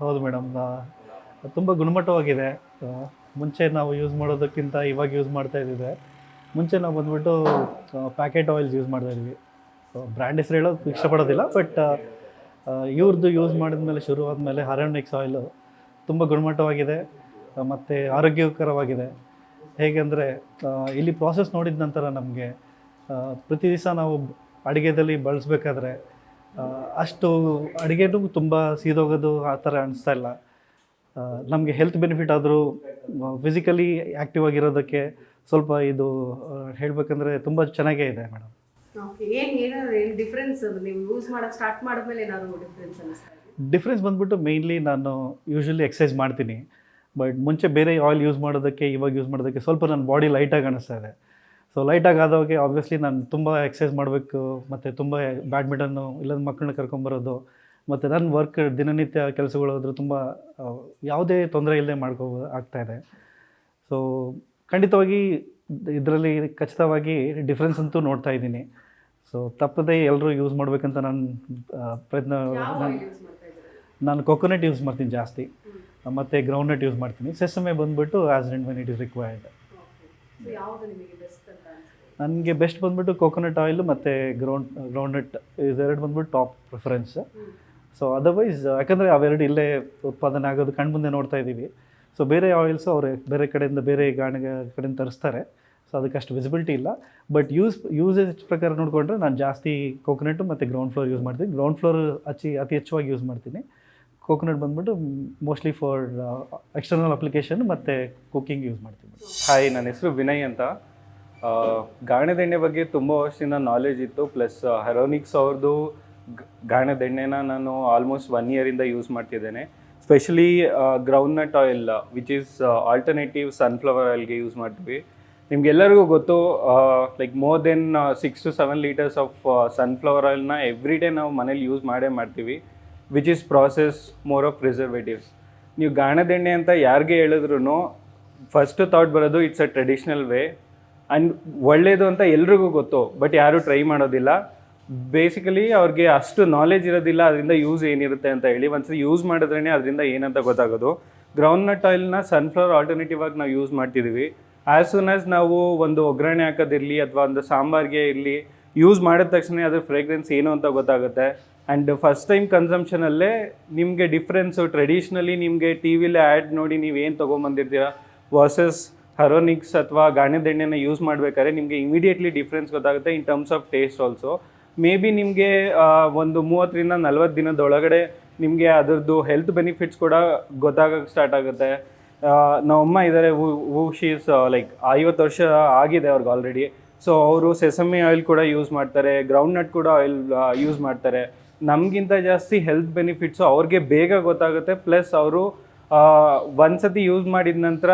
ಹೌದು ಮೇಡಮ್. ತುಂಬ ಗುಣಮಟ್ಟವಾಗಿದೆ. ಆ, ಮುಂಚೆ ನಾವು ಯೂಸ್ ಮಾಡೋದಕ್ಕಿಂತ ಇವಾಗ ಯೂಸ್ ಮಾಡ್ತಾ ಇದ್ದಿದೆ. ಮುಂಚೆ ನಾವು ಬಂದ್ಬಿಟ್ಟು ಪ್ಯಾಕೆಟ್ ಆಯಿಲ್ಸ್ ಯೂಸ್ ಮಾಡ್ತಾ ಇದ್ವಿ. ಬ್ರ್ಯಾಂಡ್ ಹೆಸರು ಹೇಳೋದು ಇಷ್ಟಪಡೋದಿಲ್ಲ, ಬಟ್ ಇವ್ರದ್ದು ಯೂಸ್ ಮಾಡಿದ್ಮೇಲೆ ಶುರು ಆದಮೇಲೆ ಹರೋನಿಕ್ಸ್ ಆಯಿಲು ತುಂಬ ಗುಣಮಟ್ಟವಾಗಿದೆ ಮತ್ತು ಆರೋಗ್ಯಕರವಾಗಿದೆ. ಹೇಗೆ ಅಂದರೆ ಇಲ್ಲಿ ಪ್ರಾಸೆಸ್ ನೋಡಿದ ನಂತರ ನಮಗೆ ಪ್ರತಿ ದಿವಸ ನಾವು ಅಡುಗೆದಲ್ಲಿ ಬಳಸಬೇಕಾದ್ರೆ ಅಷ್ಟು ಅಡುಗೆನೂ ತುಂಬ ಸೀದೋಗೋದು ಆ ಥರ ಅನಿಸ್ತಾ ಇಲ್ಲ. ನಮಗೆ ಹೆಲ್ತ್ ಬೆನಿಫಿಟ್ ಆದರೂ ಫಿಸಿಕಲಿ ಆ್ಯಕ್ಟಿವ್ ಆಗಿರೋದಕ್ಕೆ ಸ್ವಲ್ಪ ಇದು ಹೇಳಬೇಕಂದ್ರೆ ತುಂಬ ಚೆನ್ನಾಗೇ ಇದೆ ಮೇಡಮ್. ಓಕೆ, ಏನು ಡಿಫ್ರೆನ್ಸ್ ಅದು ನೀವು ಯೂಸ್ ಮಾಡೋಕ್ಕೆ ಸ್ಟಾರ್ಟ್ ಮಾಡಿದ್ಮೇಲೆ ಏನಾದರೂ ಡಿಫ್ರೆನ್ಸ್ ಅನಿಸ್ತಾ ಇದೆ? ಡಿಫ್ರೆನ್ಸ್ ಬಂದ್ಬಿಟ್ಟು ಮೇಯ್ನ್ಲಿ ನಾನು ಯೂಶ್ವಲಿ ಎಕ್ಸಸೈಸ್ ಮಾಡ್ತೀನಿ, ಬಟ್ ಮುಂಚೆ ಬೇರೆ ಆಯಿಲ್ ಯೂಸ್ ಮಾಡೋದಕ್ಕೆ ಇವಾಗ ಯೂಸ್ ಮಾಡೋದಕ್ಕೆ ಸ್ವಲ್ಪ ನನ್ನ ಬಾಡಿ ಲೈಟಾಗಿ ಅನ್ನಿಸ್ತಾ ಇದೆ. ಸೊ ಲೈಟಾಗಿ ಆದವಾಗೆ ಆಬ್ವಿಯಸ್ಲಿ ನಾನು ತುಂಬ ಎಕ್ಸಸೈಸ್ ಮಾಡಬೇಕು ಮತ್ತು ತುಂಬ ಬ್ಯಾಡ್ಮಿಂಟನ್ನು ಇಲ್ಲದ ಮಕ್ಕಳನ್ನ ಕರ್ಕೊಂಬರೋದು ಮತ್ತು ನನ್ನ ವರ್ಕ್ ದಿನನಿತ್ಯ ಕೆಲಸಗಳಾದರೂ ತುಂಬ ಯಾವುದೇ ತೊಂದರೆ ಇಲ್ಲದೆ ಆಗ್ತಾಯಿದೆ. ಸೊ ಖಂಡಿತವಾಗಿ ಇದರಲ್ಲಿ ಖಚಿತವಾಗಿ ಡಿಫ್ರೆನ್ಸ್ ಅಂತೂ ನೋಡ್ತಾ ಇದ್ದೀನಿ. ಸೊ ತಪ್ಪದೇ ಎಲ್ಲರೂ ಯೂಸ್ ಮಾಡಬೇಕಂತ ನಾನು ಪ್ರಯತ್ನ. ನಾನು ಕೊಕೊನಟ್ ಯೂಸ್ ಮಾಡ್ತೀನಿ ಜಾಸ್ತಿ, ಮತ್ತು ಗ್ರೌಂಡ್ನಟ್ ಯೂಸ್ ಮಾಡ್ತೀನಿ. ಸೆಸಮೆ ಬಂದುಬಿಟ್ಟು as and when it is required. ನನಗೆ ಬೆಸ್ಟ್ ಬಂದುಬಿಟ್ಟು ಕೊಕೊನಟ್ ಆಯಿಲು ಮತ್ತು ಗ್ರೌಂಡ್ನಟ್ ಇದೆರಡು ಬಂದುಬಿಟ್ಟು ಟಾಪ್ ಪ್ರಿಫರೆನ್ಸ್. ಸೊ ಅದರ್ವೈಸ್ ಯಾಕಂದರೆ ಅವೆರಡು ಇಲ್ಲೇ ಉತ್ಪಾದನೆ ಆಗೋದು ಕಣ್ಮುಂದೆ ನೋಡ್ತಾ ಇದ್ದೀವಿ. ಸೊ ಬೇರೆ ಆಯಿಲ್ಸು ಅವರು ಬೇರೆ ಕಡೆಯಿಂದ ಬೇರೆ ಕಡೆಯಿಂದ ತರಿಸ್ತಾರೆ. ಸೊ ಅದಕ್ಕಷ್ಟು ವಿಸಿಬಿಲಿಟಿ ಇಲ್ಲ. ಬಟ್ ಯೂಸೇಜ್ ಪ್ರಕಾರ ನೋಡಿಕೊಂಡ್ರೆ ನಾನು ಜಾಸ್ತಿ ಕೊಕೊನಟ್ಟು ಮತ್ತು ಗ್ರೌಂಡ್ ಫ್ಲೋರ್ ಯೂಸ್ ಮಾಡ್ತೀನಿ. ಗ್ರೌಂಡ್ ಫ್ಲೋರ್ ಅತಿ ಹೆಚ್ಚವಾಗಿ ಯೂಸ್ ಮಾಡ್ತೀನಿ. ಕೋಕೋನಟ್ ಬಂದ್ಬಿಟ್ಟು ಮೋಸ್ಟ್ಲಿ ಫಾರ್ ಎಕ್ಸ್ಟರ್ನಲ್ ಅಪ್ಲಿಕೇಶನ್ ಮತ್ತು ಕುಕ್ಕಿಂಗ್ ಯೂಸ್ ಮಾಡ್ತೀನಿ. ಹಾಯ್, ನನ್ನ ಹೆಸರು ವಿನಯ್ ಅಂತ. ಗಾಣದೆಣ್ಣೆ ಬಗ್ಗೆ ತುಂಬ ವರ್ಷದಿಂದ ನಾಲೆಜ್ ಇತ್ತು. ಪ್ಲಸ್ ಹೆರೋನಿಕ್ಸ್ ಅವ್ರದ್ದು ಗಾಣದೆಣ್ಣೆನ ನಾನು ಆಲ್ಮೋಸ್ಟ್ 1 ಇಯರಿಂದ ಯೂಸ್ ಮಾಡ್ತಿದ್ದೇನೆ. Specially groundnut oil which is alternative sunflower ಆಯಿಲ್ಗೆ ಯೂಸ್ ಮಾಡ್ತೀವಿ. ನಿಮ್ಗೆಲ್ಲರಿಗೂ ಗೊತ್ತು, like more than 6 to 7 litres of sunflower ಆಯಿಲ್ನ ಎವ್ರಿ ಡೇ ನಾವು ಮನೇಲಿ ಯೂಸ್ ಮಾಡ್ತೀವಿ, which is process more of preservatives. ನೀವು ಗಾಣದೆಣ್ಣೆ ಅಂತ ಯಾರಿಗೆ ಹೇಳಿದ್ರು ಫಸ್ಟ್ ಥಾಟ್ ಬರೋದು it's a traditional way and ಒಳ್ಳೆಯದು ಅಂತ ಎಲ್ರಿಗೂ ಗೊತ್ತು, ಬಟ್ ಯಾರೂ ಟ್ರೈ ಮಾಡೋದಿಲ್ಲ. ಬೇಸಿಕಲಿ ಅವ್ರಿಗೆ ಅಷ್ಟು ನಾಲೆಜ್ ಇರೋದಿಲ್ಲ ಅದರಿಂದ ಯೂಸ್ ಏನಿರುತ್ತೆ ಅಂತ ಹೇಳಿ. ಒಂದ್ಸತಿ ಯೂಸ್ ಮಾಡಿದ್ರೇ ಅದರಿಂದ ಏನಂತ ಗೊತ್ತಾಗೋದು. ಗ್ರೌಂಡ್ನಟ್ ಆಯಿಲ್ನ ಸನ್ಫ್ಲವರ್ ಆಲ್ಟರ್ನೇಟಿವ್ ಆಗಿ ನಾವು ಯೂಸ್ ಮಾಡ್ತಿದ್ದೀವಿ. ಆ್ಯಸ್ ಸೂನ್ ಆಸ್ ನಾವು ಒಂದು ಒಗ್ಗರಣೆ ಹಾಕೋದಿರಲಿ ಅಥವಾ ಒಂದು ಸಾಂಬಾರಿಗೆ ಇರಲಿ, ಯೂಸ್ ಮಾಡಿದ ತಕ್ಷಣ ಅದ್ರ ಫ್ರೇಗ್ರೆನ್ಸ್ ಏನು ಅಂತ ಗೊತ್ತಾಗುತ್ತೆ. ಆ್ಯಂಡ್ ಫಸ್ಟ್ ಟೈಮ್ ಕನ್ಸಂಪ್ಷನಲ್ಲೇ ನಿಮಗೆ ಡಿಫ್ರೆನ್ಸು ಟ್ರೆಡಿಷ್ನಲಿ ನಿಮಗೆ ಟಿ ವಿಲೇ ಆ್ಯಡ್ ನೋಡಿ ನೀವೇನು ತೊಗೊಂಬಂದಿರ್ತೀರ ವರ್ಸಸ್ ಹರೋನಿಕ್ಸ್ ಅಥವಾ ಗಾಣದೆಣ್ಣೆನ ಯೂಸ್ ಮಾಡಬೇಕಾದ್ರೆ ನಿಮಗೆ ಇಮಿಡಿಯೇಟ್ಲಿ ಡಿಫ್ರೆನ್ಸ್ ಗೊತ್ತಾಗುತ್ತೆ in terms of taste also. May be ನಿಮಗೆ ಒಂದು 30 ರಿಂದ 40 ದಿನದೊಳಗಡೆ ನಿಮಗೆ ಅದರದ್ದು ಹೆಲ್ತ್ ಬೆನಿಫಿಟ್ಸ್ ಕೂಡ ಗೊತ್ತಾಗೋಕ್ಕೆ ಸ್ಟಾರ್ಟ್ ಆಗುತ್ತೆ. ನಮ್ಮಮ್ಮ ಇದ್ದಾರೆ, ಶೀಸ್ ಲೈಕ್ 50 ವರ್ಷ ಆಗಿದೆ ಅವ್ರಿಗೆ ಆಲ್ರೆಡಿ. ಸೊ ಅವರು ಸೆಸಮಿ ಆಯಿಲ್ ಕೂಡ ಯೂಸ್ ಮಾಡ್ತಾರೆ, ಗ್ರೌಂಡ್ನಟ್ ಕೂಡ ಆಯಿಲ್ ಯೂಸ್ ಮಾಡ್ತಾರೆ. ನಮಗಿಂತ ಜಾಸ್ತಿ ಹೆಲ್ತ್ ಬೆನಿಫಿಟ್ಸು ಅವ್ರಿಗೆ ಬೇಗ ಗೊತ್ತಾಗುತ್ತೆ. ಪ್ಲಸ್ ಅವರು ಒಂದ್ಸತಿ ಯೂಸ್ ಮಾಡಿದ ನಂತರ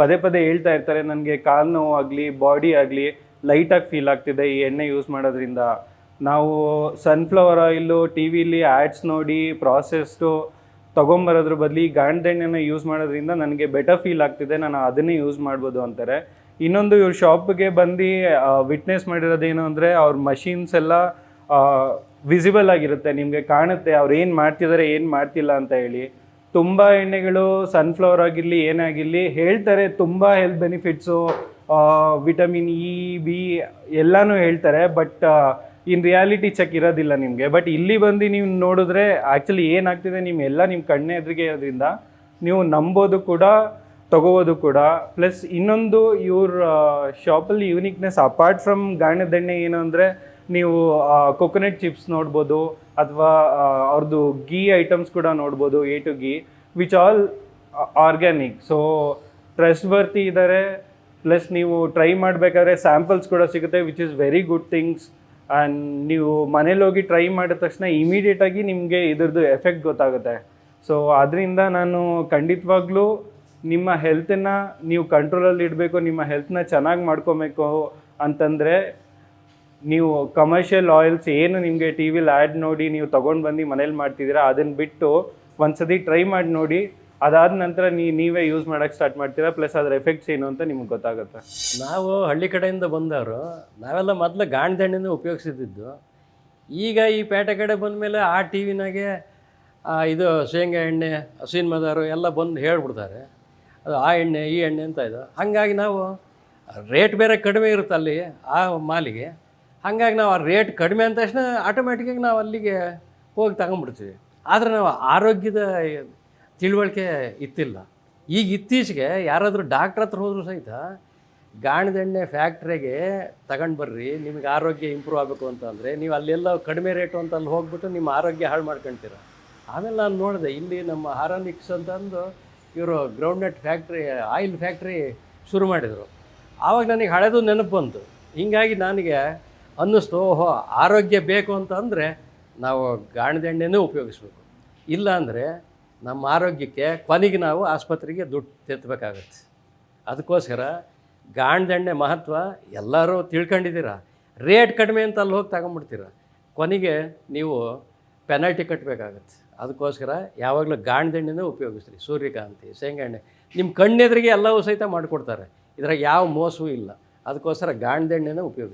ಪದೇ ಪದೇ ಹೇಳ್ತಾ ಇರ್ತಾರೆ, ನನಗೆ ಕಾಲು ನೋವು ಆಗಲಿ ಬಾಡಿ ಆಗಲಿ ಲೈಟಾಗಿ ಫೀಲ್ ಆಗ್ತಿದೆ ಈ ಎಣ್ಣೆ ಯೂಸ್ ಮಾಡೋದ್ರಿಂದ. ನಾವು ಸನ್ಫ್ಲವರ್ ಆಯಿಲು ಟಿ ವಿಲಿ ಆ್ಯಡ್ಸ್ ನೋಡಿ ಪ್ರಾಸೆಸ್ಡು ತೊಗೊಂಬರೋದ್ರ ಬದಲು ಗಾಣದೆಣ್ಣೆನ ಯೂಸ್ ಮಾಡೋದ್ರಿಂದ ನನಗೆ ಬೆಟರ್ ಫೀಲ್ ಆಗ್ತಿದೆ, ನಾನು ಅದನ್ನೇ ಯೂಸ್ ಮಾಡ್ಬೋದು ಅಂತಾರೆ. ಇನ್ನೊಂದು ಇವ್ರ ಶಾಪ್ಗೆ ಬಂದು ವಿಟ್ನೆಸ್ ಮಾಡಿರೋದೇನು ಅಂದರೆ ಅವ್ರ ಮಷೀನ್ಸ್ ಎಲ್ಲ ವಿಸಿಬಲ್ ಆಗಿರುತ್ತೆ, ನಿಮಗೆ ಕಾಣುತ್ತೆ ಅವ್ರು ಏನು ಮಾಡ್ತಿದ್ದಾರೆ ಏನು ಮಾಡ್ತಿಲ್ಲ ಅಂತ ಹೇಳಿ. ತುಂಬ ಎಣ್ಣೆಗಳು ಸನ್ಫ್ಲವರ್ ಆಗಿರಲಿ ಏನೇ ಆಗಿರಲಿ ಹೇಳ್ತಾರೆ ತುಂಬ health benefits, vitamin E B ಎಲ್ಲನೂ ಹೇಳ್ತಾರೆ, ಬಟ್ ಇನ್ ರಿಯಾಲಿಟಿ ಚೆಕ್ ಇರೋದಿಲ್ಲ ನಿಮಗೆ. ಬಟ್ ಇಲ್ಲಿ ಬಂದು ನೀವು ನೋಡಿದ್ರೆ ಆ್ಯಕ್ಚುಲಿ ಏನಾಗ್ತಿದೆ ನಿಮ್ಮೆಲ್ಲ ನಿಮ್ಮ ಕಣ್ಣೆ ಎದುರಿಗೆ ಇರೋದ್ರಿಂದ ನೀವು ನಂಬೋದು ಕೂಡ ತೊಗೋಬೋದು ಕೂಡ. ಪ್ಲಸ್ ಇನ್ನೊಂದು ಇವ್ರ ಶಾಪಲ್ಲಿ ಯೂನಿಕ್ನೆಸ್ ಅಪಾರ್ಟ್ ಫ್ರಮ್ ಗಾಣದೆಣ್ಣೆ ಏನು ಅಂದರೆ ನೀವು ಕೊಕೊನಟ್ ಚಿಪ್ಸ್ ನೋಡ್ಬೋದು ಅಥವಾ ಅವ್ರದ್ದು ಗೀ ಐಟಮ್ಸ್ ಕೂಡ ನೋಡ್ಬೋದು, A two ghee which all organic. So trustworthy ಇದ್ದಾರೆ. ಪ್ಲಸ್ ನೀವು ಟ್ರೈ ಮಾಡಬೇಕಾದ್ರೆ ಸ್ಯಾಂಪಲ್ಸ್ ಕೂಡ ಸಿಗುತ್ತೆ which is very good things. And ನೀವು ಮನೇಲಿ ಹೋಗಿ ಟ್ರೈ ಮಾಡಿದ ತಕ್ಷಣ ಇಮಿಡಿಯೇಟಾಗಿ ನಿಮಗೆ ಇದ್ರದ್ದು ಎಫೆಕ್ಟ್ ಗೊತ್ತಾಗುತ್ತೆ. ಸೊ ಅದರಿಂದ ನಾನು ಖಂಡಿತವಾಗ್ಲೂ ನಿಮ್ಮ ಹೆಲ್ತನ್ನು ನೀವು ಕಂಟ್ರೋಲಲ್ಲಿ ಇಡಬೇಕು, ನಿಮ್ಮ ಹೆಲ್ತನ್ನ ಚೆನ್ನಾಗಿ ಮಾಡ್ಕೊಬೇಕು ಅಂತಂದರೆ ನೀವು ಕಮರ್ಷಿಯಲ್ ಆಯಿಲ್ಸ್ ಏನು ನಿಮಗೆ ಟಿ ವಿಲಿ ಆ್ಯಡ್ ನೋಡಿ ನೀವು ತೊಗೊಂಡು ಬಂದು ಮನೇಲಿ ಮಾಡ್ತಿದ್ದೀರಾ ಅದನ್ನು ಬಿಟ್ಟು ಒಂದ್ಸತಿ ಟ್ರೈ ಮಾಡಿ ನೋಡಿ. ಅದಾದ ನಂತರ ನೀವೇ ಯೂಸ್ ಮಾಡೋಕ್ಕೆ ಸ್ಟಾರ್ಟ್ ಮಾಡ್ತೀರಾ. ಪ್ಲಸ್ ಅದರ ಎಫೆಕ್ಟ್ಸ್ ಏನು ಅಂತ ನಿಮ್ಗೆ ಗೊತ್ತಾಗುತ್ತೆ. ನಾವು ಹಳ್ಳಿ ಕಡೆಯಿಂದ ಬಂದವರು, ನಾವೆಲ್ಲ ಮೊದಲು ಗಾಣದೆಣ್ಣೆನೇ ಉಪಯೋಗಿಸಿದ್ದು. ಈಗ ಈ ಪೇಟೆ ಕಡೆ ಬಂದಮೇಲೆ ಆ ಟಿ ವಿನಾಗೆ ಇದು ಶೇಂಗಾ ಎಣ್ಣೆ ಹಸುವಿನ ಮದಾರು ಎಲ್ಲ ಬಂದು ಹೇಳ್ಬಿಡ್ತಾರೆ, ಅದು ಆ ಎಣ್ಣೆ ಈ ಎಣ್ಣೆ ಅಂತ ಇದು. ಹಾಗಾಗಿ ನಾವು ರೇಟ್ ಬೇರೆ ಕಡಿಮೆ ಇರುತ್ತೆ ಅಲ್ಲಿ ಆ ಮಾಲಿಗೆ. ಹಾಗಾಗಿ ನಾವು ಆ ರೇಟ್ ಕಡಿಮೆ ಅಂದ ತಕ್ಷಣ ಆಟೋಮೆಟಿಕ್ಕಾಗಿ ನಾವು ಅಲ್ಲಿಗೆ ಹೋಗಿ ತಗೊಂಡ್ಬಿಡ್ತೀವಿ. ಆದರೆ ನಾವು ಆರೋಗ್ಯದ ತಿಳುವಳಿಕೆ ಇತ್ತಿಲ್ಲ. ಈಗ ಇತ್ತೀಚೆಗೆ ಯಾರಾದರೂ ಡಾಕ್ಟ್ರ್ ಹತ್ರ ಹೋದರೂ ಸಹಿತ ಗಾಣದೆಣ್ಣೆ ಫ್ಯಾಕ್ಟ್ರಿಗೆ ತಗೊಂಡು ಬರ್ರಿ, ನಿಮಗೆ ಆರೋಗ್ಯ ಇಂಪ್ರೂವ್ ಆಗಬೇಕು ಅಂತಂದರೆ ನೀವು ಅಲ್ಲೆಲ್ಲ ಕಡಿಮೆ ರೇಟು ಅಂತ ಅಲ್ಲಿ ಹೋಗ್ಬಿಟ್ಟು ನಿಮ್ಮ ಆರೋಗ್ಯ ಹಾಳು ಮಾಡ್ಕೊಳ್ತೀರ. ಆಮೇಲೆ ನಾನು ನೋಡಿದೆ ಇಲ್ಲಿ ನಮ್ಮ ಹಾರಾನಿಕ್ಸ್ ಅಂತಂದು ಇವರು ಗ್ರೌಂಡ್ನಟ್ ಫ್ಯಾಕ್ಟ್ರಿ, ಆಯಿಲ್ ಫ್ಯಾಕ್ಟ್ರಿ ಶುರು ಮಾಡಿದರು. ಆವಾಗ ನನಗೆ ಹಳೆದು ನೆನಪು ಬಂತು. ಹೀಗಾಗಿ ನನಗೆ ಅನ್ನಿಸ್ತು, ಓಹೋ ಆರೋಗ್ಯ ಬೇಕು ಅಂತಂದರೆ ನಾವು ಗಾಣದೆಣ್ಣೆನೂ ಉಪಯೋಗಿಸ್ಬೇಕು. ಇಲ್ಲ ಅಂದರೆ ನಮ್ಮ ಆರೋಗ್ಯಕ್ಕೆ ಕೊನೆಗೆ ನಾವು ಆಸ್ಪತ್ರೆಗೆ ದುಡ್ಡು ತೆತ್ತಬೇಕಾಗತ್ತೆ. ಅದಕ್ಕೋಸ್ಕರ ಗಾಣದೆಣ್ಣೆ ಮಹತ್ವ ಎಲ್ಲರೂ ತಿಳ್ಕೊಂಡಿದ್ದೀರ. ರೇಟ್ ಕಡಿಮೆ ಅಂತ ಅಲ್ಲಿ ಹೋಗಿ ತಗೊಂಬಿಡ್ತೀರ, ಕೊನೆಗೆ ನೀವು ಪೆನಾಲ್ಟಿ ಕಟ್ಟಬೇಕಾಗತ್ತೆ. ಅದಕ್ಕೋಸ್ಕರ ಯಾವಾಗಲೂ ಗಾಣದೆಣ್ಣೆನೇ ಉಪಯೋಗಿಸ್ರಿ. ಸೂರ್ಯಕಾಂತಿ, ಶೇಂಗಾ ಎಣ್ಣೆ ನಿಮ್ಮ ಕಣ್ಣೆದುರಿಗೆ ಎಲ್ಲವೂ ಸಹಿತ ಮಾಡಿಕೊಡ್ತಾರೆ. ಇದ್ರಾಗ ಯಾವ ಮೋಸವೂ ಇಲ್ಲ. ಅದಕ್ಕೋಸ್ಕರ ಗಾಣದೆಣ್ಣೆನೇ ಉಪಯೋಗಿಸ್ರಿ.